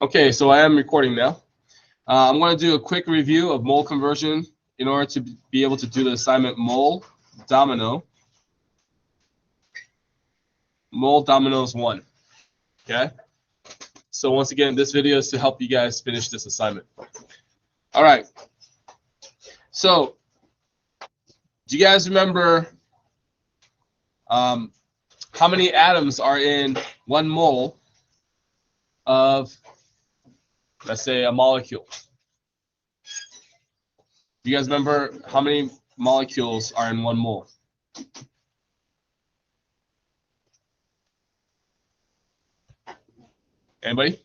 Okay, so I am recording now. I'm going to do a quick review of mole conversion in order to be able to do the assignment mole domino. Mole dominoes 1. Okay. So once again, this video is to help you guys finish this assignment. All right. So do you guys remember how many atoms are in 1 mole of, let's say, a molecule? Do you guys remember how many molecules are in 1 mole? Anybody?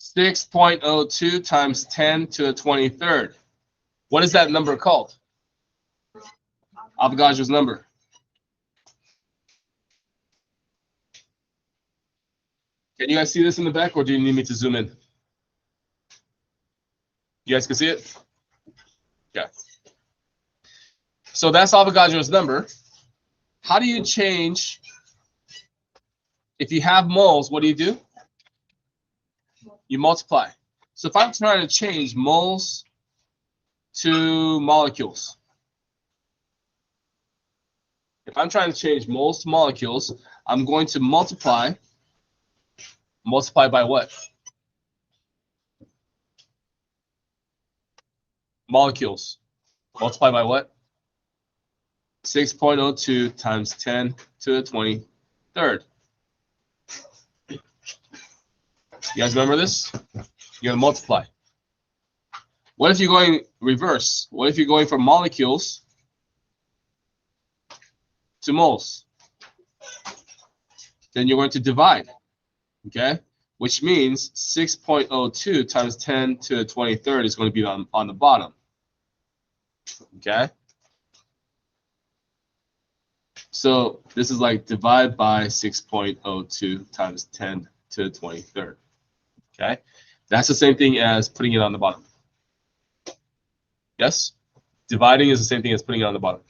6.02 times 10 to the 23rd. What is that number called? Avogadro's number. Can you guys see this in the back, or do you need me to zoom in? You guys can see it? Yeah. So that's Avogadro's number. How do you change? If you have moles, what do? You multiply. So if I'm trying to change moles to molecules, I'm going to multiply. Multiply by what? Molecules. Multiply by what? 6.02 times 10 to the 23rd. You guys remember this? You're going to multiply. What if you're going reverse? What if you're going from molecules to moles? Then you're going to divide. Okay? Which means 6.02 times 10 to the 23rd is going to be on the bottom. Okay? So this is like divide by 6.02 times 10 to the 23rd. Okay? That's the same thing as putting it on the bottom. Yes? Dividing is the same thing as putting it on the bottom.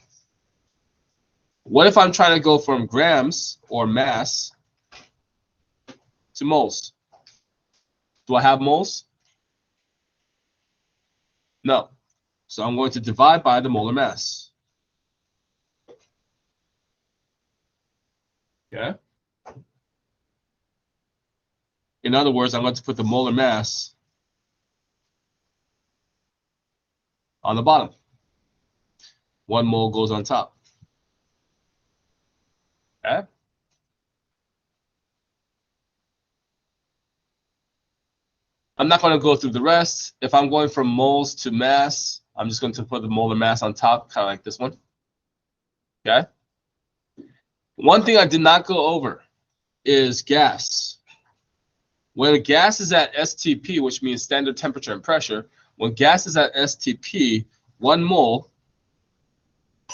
What if I'm trying to go from grams or mass to moles? Do I have moles? No. So I'm going to divide by the molar mass. Okay? In other words, I'm going to put the molar mass on the bottom. 1 mole goes on top. Okay? I'm not going to go through the rest. If I'm going from moles to mass, I'm just going to put the molar mass on top, kind of like this one. Okay? One thing I did not go over is gas. When a gas is at STP, which means standard temperature and pressure, when gas is at STP, 1 mole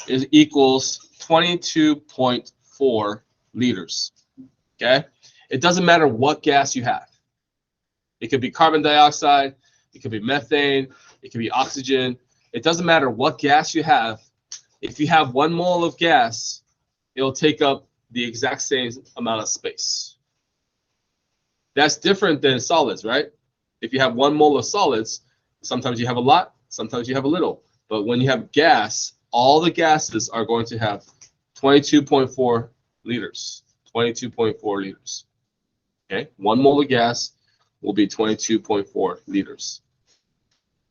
equals 22.4 liters. Okay? It doesn't matter what gas you have. It could be carbon dioxide, it could be methane, it could be oxygen. It doesn't matter what gas you have. If you have 1 mole of gas, it'll take up the exact same amount of space. That's different than solids, right? If you have 1 mole of solids, sometimes you have a lot, sometimes you have a little. But when you have gas, all the gases are going to have 22.4 liters. 22.4 liters. Okay? 1 mole of gas will be 22.4 liters.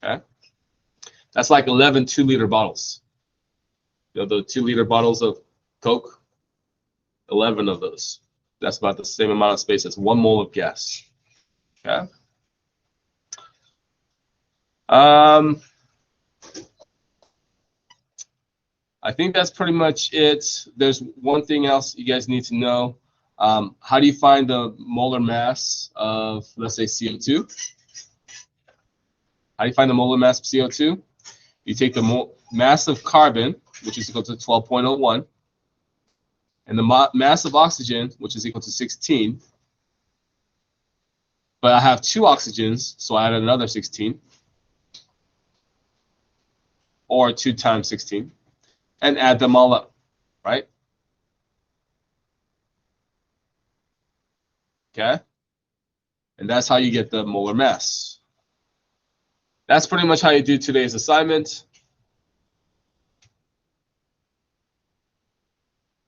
Okay? That's like 11 2-liter bottles. You know, the 2-liter bottles of Coke, 11 of those. That's about the same amount of space as 1 mole of gas. Okay? I think that's pretty much it. There's one thing else you guys need to know. How do you find the molar mass of, let's say, CO2? How do you find the molar mass of CO2? You take the mass of carbon, which is equal to 12.01, and the mass of oxygen, which is equal to 16. But I have 2 oxygens, so I add another 16. Or 2 times 16. And add them all up, right? Okay? And that's how you get the molar mass. That's pretty much how you do today's assignment.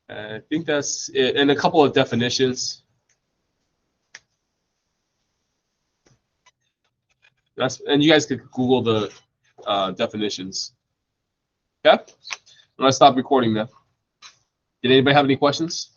I think that's it. And a couple of definitions. And you guys could Google the definitions. Okay? I'm going to stop recording now. Did anybody have any questions?